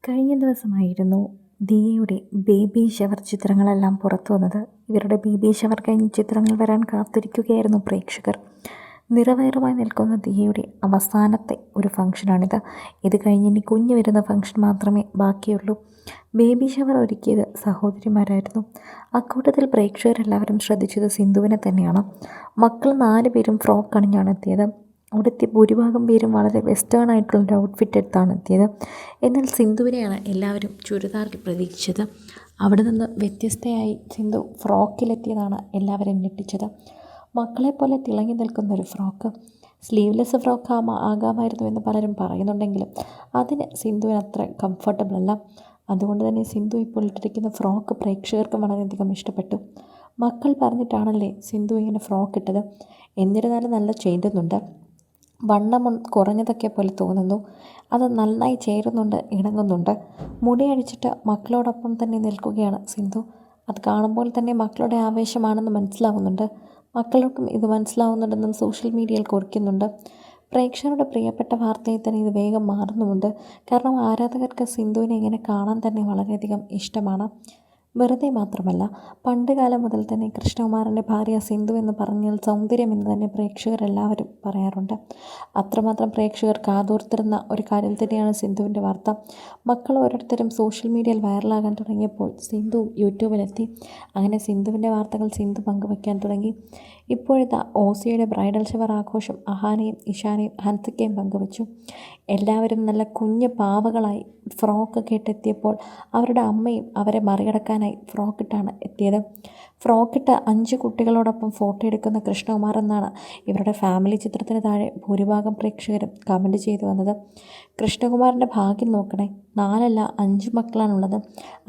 കഴിഞ്ഞ ദിവസമായിരുന്നു ദിയയുടെ ബേബി ഷവർ ചിത്രങ്ങളെല്ലാം പുറത്തു വന്നത്. ഇവരുടെ ബേബി ഷവർ കഴിഞ്ഞ് ചിത്രങ്ങൾ വരാൻ കാത്തിരിക്കുകയായിരുന്നു പ്രേക്ഷകർ. നിറവയറുമായി നിൽക്കുന്ന ദിയയുടെ അവസാനത്തെ ഒരു ഫംഗ്ഷനാണിത്. ഇത് കഴിഞ്ഞ് ഇനി കുഞ്ഞ് വരുന്ന ഫംഗ്ഷൻ മാത്രമേ ബാക്കിയുള്ളൂ. ബേബി ഷവർ ഒരുക്കിയത് സഹോദരിമാരായിരുന്നു. അക്കൂട്ടത്തിൽ പ്രേക്ഷകരെല്ലാവരും ശ്രദ്ധിച്ചത് സിന്ധുവിനെ തന്നെയാണ്. മക്കൾ 4 പേരും ഫ്രോക്ക് അണിഞ്ഞാണ് എത്തിയത്. അവിടുത്തെ ഭൂരിഭാഗം പേരും വളരെ വെസ്റ്റേൺ ആയിട്ടുള്ളൊരു ഔട്ട്ഫിറ്റ് എടുത്താണ് എത്തിയത്. എന്നാൽ സിന്ധുവിനെയാണ് എല്ലാവരും ചുരിദാറിൽ പ്രതീക്ഷിച്ചത്. അവിടെ നിന്ന് വ്യത്യസ്തയായി സിന്ധു ഫ്രോക്കിലെത്തിയതാണ് എല്ലാവരും ഞെട്ടിച്ചത്. മക്കളെപ്പോലെ തിളങ്ങി നിൽക്കുന്നൊരു ഫ്രോക്ക്, സ്ലീവ്ലെസ് ഫ്രോക്ക് ആകാമായിരുന്നു എന്ന് പലരും പറയുന്നുണ്ടെങ്കിലും അതിന് സിന്ധുവിന് അത്ര കംഫർട്ടബിൾ അല്ല. അതുകൊണ്ട് തന്നെ സിന്ധു ഇപ്പോൾ ഇട്ടിരിക്കുന്ന ഫ്രോക്ക് പ്രേക്ഷകർക്ക് വളരെയധികം ഇഷ്ടപ്പെട്ടു. മക്കൾ പറഞ്ഞിട്ടാണല്ലേ സിന്ധു ഇങ്ങനെ ഫ്രോക്ക് ഇട്ടത്. എന്നിരുന്നാലും നല്ല ചേരുന്നുണ്ട്. വണ്ണം കുറഞ്ഞതൊക്കെ പോലെ തോന്നുന്നു. അത് നന്നായി ചേരുന്നുണ്ട്, ഇണങ്ങുന്നുണ്ട്. മുടി അഴിച്ചിട്ട് മക്കളോടൊപ്പം തന്നെ നിൽക്കുകയാണ് സിന്ധു. അത് കാണുമ്പോൾ തന്നെ മക്കളുടെ ആവേശമാണെന്ന് മനസ്സിലാവുന്നുണ്ട്. മക്കൾക്കും ഇത് മനസ്സിലാവുന്നുണ്ടെന്നും സോഷ്യൽ മീഡിയയിൽ കുറിക്കുന്നുണ്ട്. പ്രേക്ഷകരുടെ പ്രിയപ്പെട്ട വാർത്തയിൽ തന്നെ ഇത് വേഗം മാറുന്നുമുണ്ട്. കാരണം ആരാധകർക്ക് സിന്ധുവിനെ ഇങ്ങനെ കാണാൻ തന്നെ വളരെയധികം ഇഷ്ടമാണ്. വെറുതെ മാത്രമല്ല, പണ്ട് കാലം മുതൽ തന്നെ കൃഷ്ണകുമാറിൻ്റെ ഭാര്യ സിന്ധു എന്ന് പറഞ്ഞാൽ സൗന്ദര്യമെന്ന് തന്നെ പ്രേക്ഷകരെല്ലാവരും പറയാറുണ്ട്. അത്രമാത്രം പ്രേക്ഷകർ കാതോർത്തിരുന്ന ഒരു കാര്യം തന്നെയാണ് സിന്ധുവിൻ്റെ വാർത്ത. മക്കൾ ഓരോരുത്തരും സോഷ്യൽ മീഡിയയിൽ വൈറലാകാൻ തുടങ്ങിയപ്പോൾ സിന്ധു യൂട്യൂബിലെത്തി. അങ്ങനെ സിന്ധുവിൻ്റെ വാർത്തകൾ സിന്ധു പങ്കുവയ്ക്കാൻ തുടങ്ങി. ഇപ്പോഴത്തെ ഓസിയുടെ ബ്രൈഡൽ ഷവർ ആഘോഷം അഹാനയും ഇഷാനയും ഹൻസിക്കയും പങ്കുവച്ചു. എല്ലാവരും നല്ല കുഞ്ഞ് പാവകളായി ഫ്രോക്കൊക്കെ ഇട്ടെത്തിയപ്പോൾ അവരുടെ അമ്മയും അവരെ മറികടക്കാനായി ഫ്രോക്കിട്ടാണ് എത്തിയത്. ഫ്രോക്കിട്ട് 5 കുട്ടികളോടൊപ്പം ഫോട്ടോ എടുക്കുന്ന കൃഷ്ണകുമാർ എന്നാണ് ഇവരുടെ ഫാമിലി ചിത്രത്തിന് താഴെ ഭൂരിഭാഗം പ്രേക്ഷകരും കമൻറ്റ് ചെയ്തു വന്നത്. കൃഷ്ണകുമാറിൻ്റെ ഭാഗ്യം നോക്കണേ, 4 അല്ല 5 മക്കളാണുള്ളത്.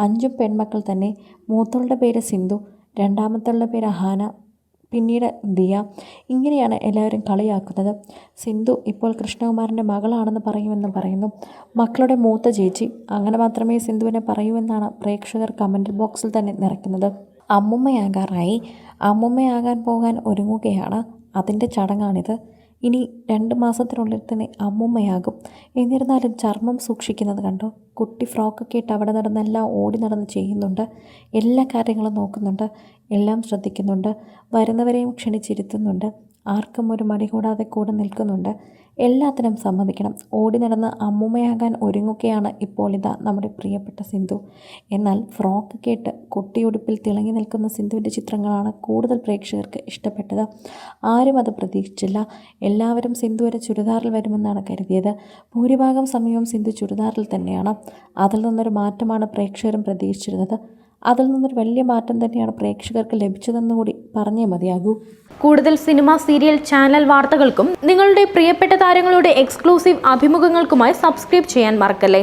5 പെൺമക്കൾ തന്നെ. മൂത്തവളുടെ പേര് സിന്ധു, രണ്ടാമത്തവളുടെ പേര് അഹാന, പിന്നീട് ദിയ. ഇങ്ങനെയാണ് എല്ലാവരും കളിയാക്കുന്നത്. സിന്ധു ഇപ്പോൾ കൃഷ്ണകുമാറിൻ്റെ മകളാണെന്ന് പറയുമെന്ന് പറയുന്നു. മക്കളുടെ മൂത്ത ചേച്ചി, അങ്ങനെ മാത്രമേ സിന്ധുവിനെ പറയൂവെന്നാണ് പ്രേക്ഷകർ കമൻറ്റ് ബോക്സിൽ തന്നെ നിറയ്ക്കുന്നത്. അമ്മുമ്മയാകാറായി, അമ്മുമ്മയാകാൻ പോകാൻ ഒരുങ്ങുകയാണ്. അതിൻ്റെ ചടങ്ങാണിത്. ഇനി 2 മാസത്തിനുള്ളിൽ തന്നെ അമ്മുമ്മയാകും. എന്നിരുന്നാലും ചർമ്മം സൂക്ഷിക്കുന്നത് കണ്ടോ. കുട്ടി ഫ്രോക്കൊക്കെ ഇട്ട് അവിടെ നടന്നെല്ലാം ഓടി നടന്ന് ചെയ്യുന്നുണ്ട്. എല്ലാ കാര്യങ്ങളും നോക്കുന്നുണ്ട്, എല്ലാം ശ്രദ്ധിക്കുന്നുണ്ട്. വരുന്നവരെയും ക്ഷണിച്ചിരുത്തുന്നുണ്ട്. ആർക്കും ഒരു മടി കൂടാതെ കൂടെ നിൽക്കുന്നുണ്ട്. എല്ലാത്തിനും സമ്മതിക്കണം. ഓടി നടന്ന് അമ്മുമ്മയാകാൻ ഒരുങ്ങുകയാണ് ഇപ്പോൾ ഇതാ നമ്മുടെ പ്രിയപ്പെട്ട സിന്ധു. എന്നാൽ ഫ്രോക്കൊക്കെ ഇട്ട് കുട്ടിയുടുപ്പിൽ തിളങ്ങി നിൽക്കുന്ന സിന്ധുവിൻ്റെ ചിത്രങ്ങളാണ് കൂടുതൽ പ്രേക്ഷകർക്ക് ഇഷ്ടപ്പെട്ടത്. ആരും അത് പ്രതീക്ഷിച്ചില്ല. എല്ലാവരും സിന്ധു വരെ ചുരിദാറിൽ വരുമെന്നാണ് കരുതിയത്. ഭൂരിഭാഗം സമയവും സിന്ധു ചുരിദാറിൽ തന്നെയാണ്. അതിൽ നിന്നൊരു മാറ്റമാണ് പ്രേക്ഷകരും പ്രതീക്ഷിച്ചിരുന്നത്. അതിൽ നിന്നൊരു വലിയ മാറ്റം തന്നെയാണ് പ്രേക്ഷകർക്ക് ലഭിച്ചതെന്നുകൂടി പറഞ്ഞേ മതിയാകൂ. കൂടുതൽ സിനിമ, സീരിയൽ, ചാനൽ വാർത്തകൾക്കും നിങ്ങളുടെ പ്രിയപ്പെട്ട താരങ്ങളുടെ എക്സ്ക്ലൂസീവ് അഭിമുഖങ്ങൾക്കുമായി സബ്സ്ക്രൈബ് ചെയ്യാൻ മറക്കല്ലേ.